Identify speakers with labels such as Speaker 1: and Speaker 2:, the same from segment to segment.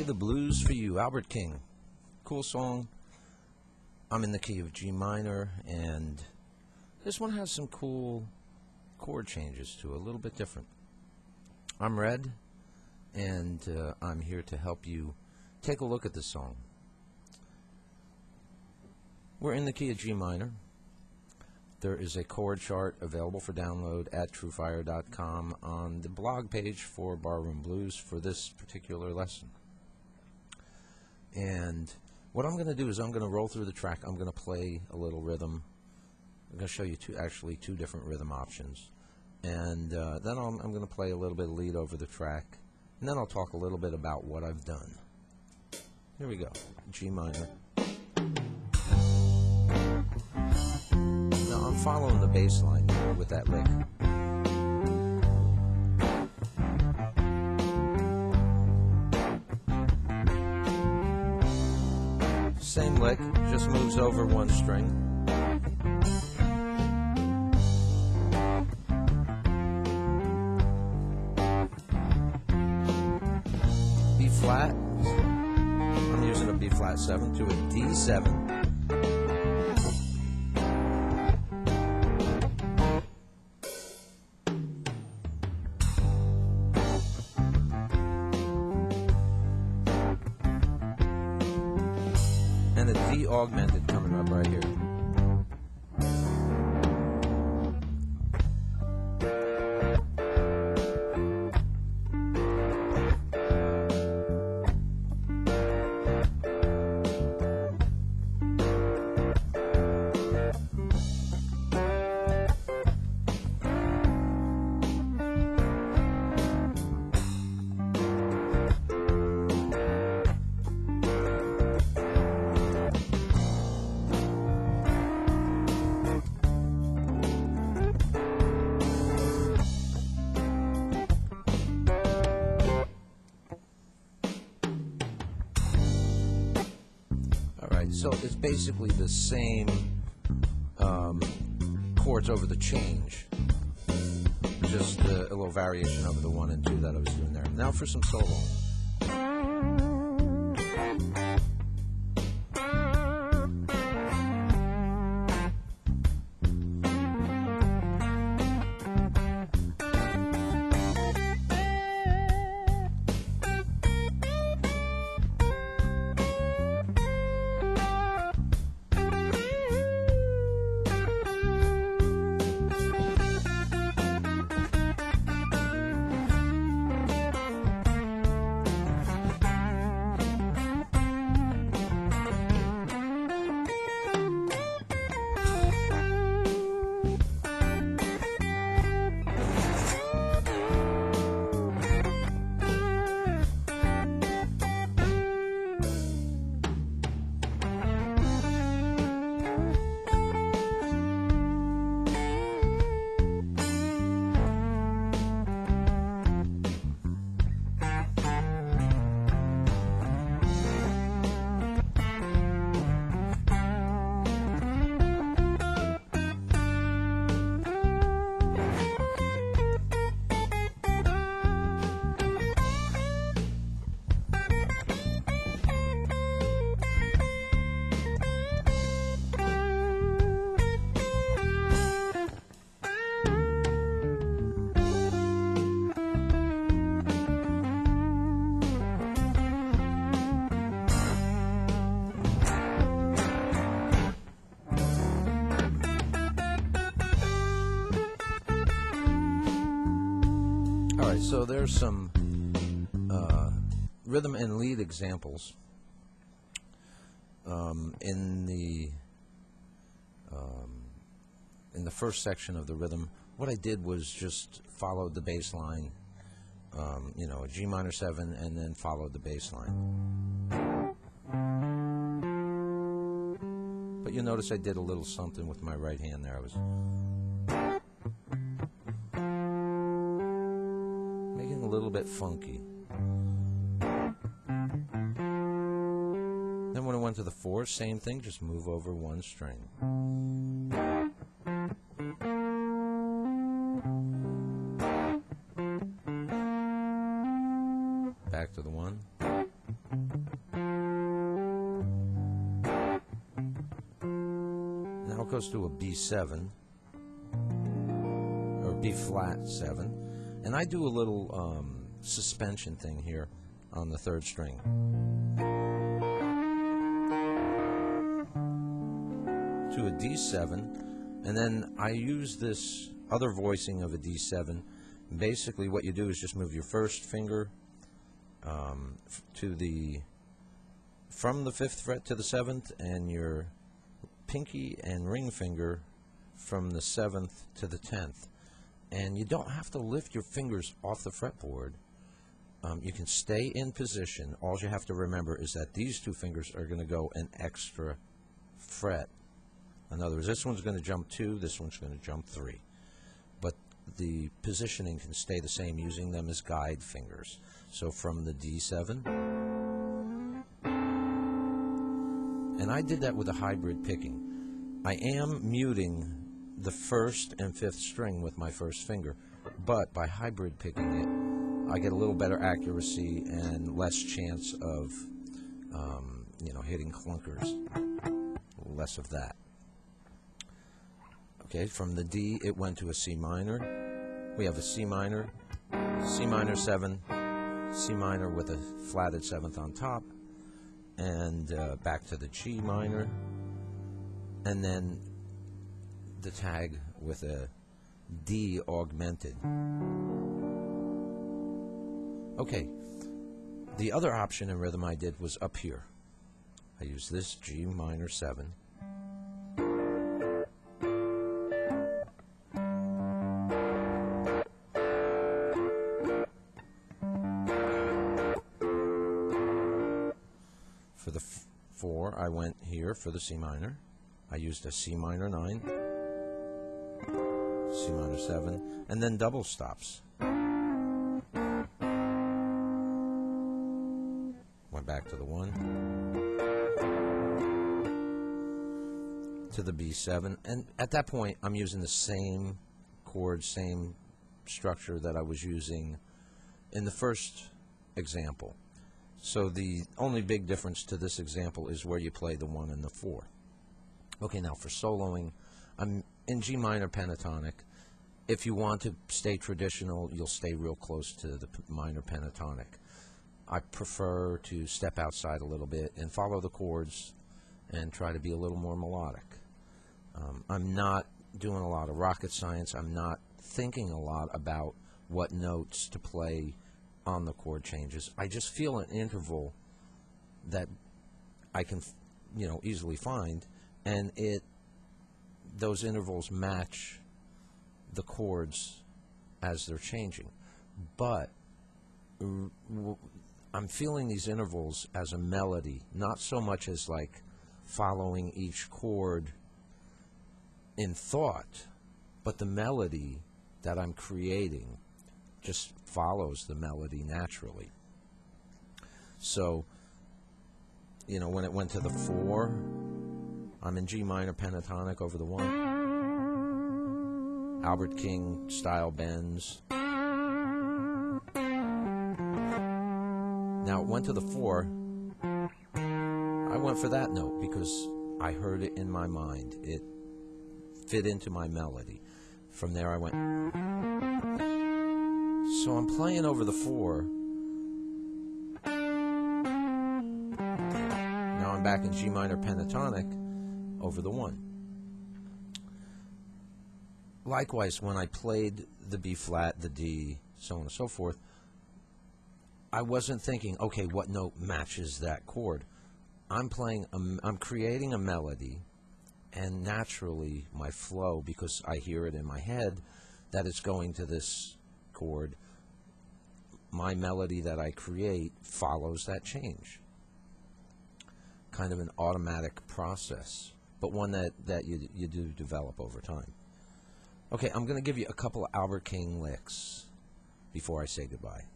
Speaker 1: the Blues for You, Albert King. Cool song. I'm in the key of G minor, and this one has some cool chord changes to it, a little bit different. I'm Red, and I'm here to help you take a look at this song. We're in the key of G minor. There is a chord chart available for download at TrueFire.com on the blog page for Barroom Blues for this particular lesson. And what I'm going to do is I'm going to roll through the track. I'm going to play a little rhythm. I'm going to show you two different rhythm options. And then I'm going to play a little bit of lead over the track. And then I'll talk a little bit about what I've done. Here we go. G minor. Now I'm following the bass line here with that lick. Same lick, just moves over one string. B flat, I'm using a B flat 7 to a D7. And a D augmented coming up right here. So it's basically the same chords over the change, just a little variation over the 1 and 2 that I was doing there. Now for some solo. Alright, so there's some rhythm and lead examples in the first section of the rhythm. What I did was just followed the bass line, a G minor 7, and then followed the bass line. But you notice I did a little something with my right hand there. I was making a little bit funky. Then when I went to the 4, same thing, just move over one string. Back to the 1. it goes to a B7 or B flat 7, and I do a little suspension thing here on the third string. To a D7, and then I use this other voicing of a D7. Basically what you do is just move your first finger from the 5th fret to the 7th, and your pinky and ring finger from the 7th to the 10th. And you don't have to lift your fingers off the fretboard. You can stay in position. All you have to remember is that these two fingers are going to go an extra fret. In other words, this one's going to jump 2, this one's going to jump 3. But the positioning can stay the same using them as guide fingers. So from the D7, and I did that with a hybrid picking. I am muting the 1st and 5th string with my first finger, but by hybrid picking it, I get a little better accuracy and less chance of hitting clunkers. Less of that. Okay, from the D it went to a C minor. We have a C minor, C minor 7, C minor with a flatted 7th on top, and back to the G minor, and then the tag with a D augmented. Okay, the other option in rhythm I did was up here. I used this G minor 7. For the 4, I went here for the C minor. I used a C minor 9, C minor 7, and then double stops. Went back to the 1, to the B7, and at that point I'm using the same chord, same structure that I was using in the first example. So the only big difference to this example is where you play the 1 and the 4. Okay, now for soloing, I'm in G minor pentatonic. If you want to stay traditional, you'll stay real close to the minor pentatonic. I prefer to step outside a little bit and follow the chords and try to be a little more melodic. I'm not doing a lot of rocket science. I'm not thinking a lot about what notes to play on the chord changes. I just feel an interval that I can, easily find, and those intervals match the chords as they're changing. But I'm feeling these intervals as a melody, not so much as like following each chord in thought, but the melody that I'm creating just follows the melody naturally. So, when it went to the 4, I'm in G minor pentatonic over the 1. Albert King style bends. Now it went to the 4. I went for that note because I heard it in my mind. It fit into my melody. From there I went. So I'm playing over the 4. Now I'm back in G minor pentatonic over the 1. Likewise, when I played the B flat, the D, so on and so forth, I wasn't thinking, okay, what note matches that chord? I'm creating a melody, and naturally my flow, because I hear it in my head that it's going to this chord, my melody that I create follows that change. Kind of an automatic process, but one that you do develop over time. Okay, I'm going to give you a couple of Albert King licks before I say goodbye.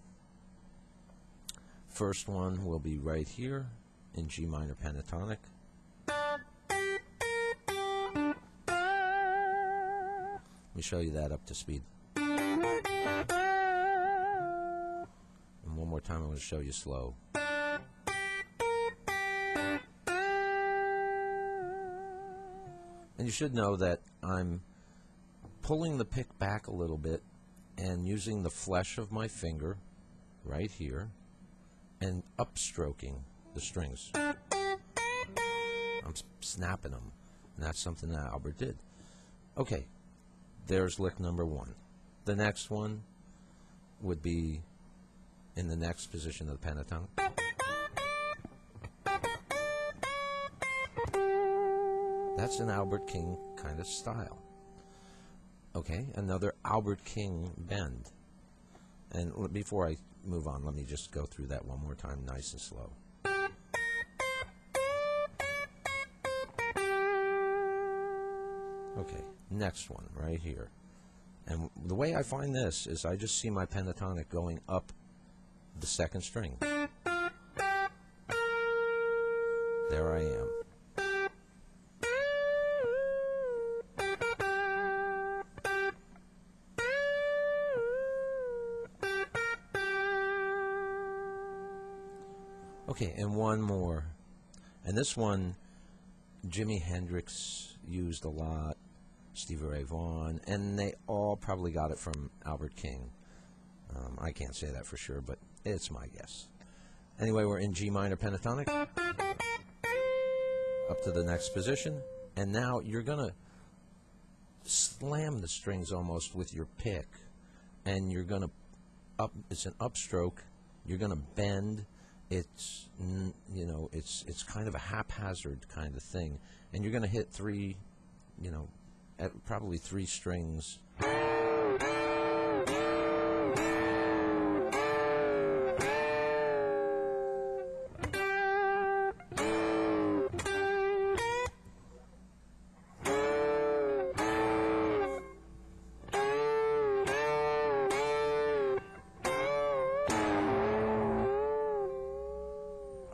Speaker 1: First one will be right here in G minor pentatonic. Let me show you that up to speed. And one more time I'm going to show you slow. And you should know that I'm pulling the pick back a little bit and using the flesh of my finger right here and upstroking the strings. I'm snapping them, and that's something that Albert did. Okay, there's lick number one. The next one would be in the next position of the pentatonic. That's an Albert King kind of style. Okay, another Albert King bend. And before I move on, let me just go through that one more time, nice and slow. Okay, next one right here. And the way I find this is I just see my pentatonic going up the second string. There I am. Okay, and one more. And this one, Jimi Hendrix used a lot, Stevie Ray Vaughan, and they all probably got it from Albert King. I can't say that for sure, but it's my guess. Anyway, we're in G minor pentatonic, up to the next position, and now you're going to slam the strings almost with your pick, and you're going to it's an upstroke, you're going to bend. It's, you know, it's kind of a haphazard kind of thing, and you're going to hit three, you know, probably three strings.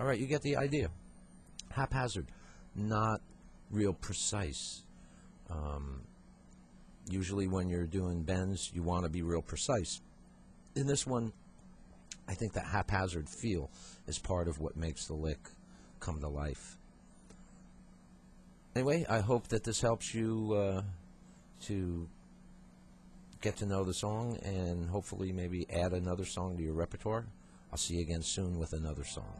Speaker 1: All right, you get the idea. Haphazard, not real precise. Usually when you're doing bends, you want to be real precise. In this one, I think that haphazard feel is part of what makes the lick come to life. Anyway, I hope that this helps you to get to know the song and hopefully maybe add another song to your repertoire. I'll see you again soon with another song.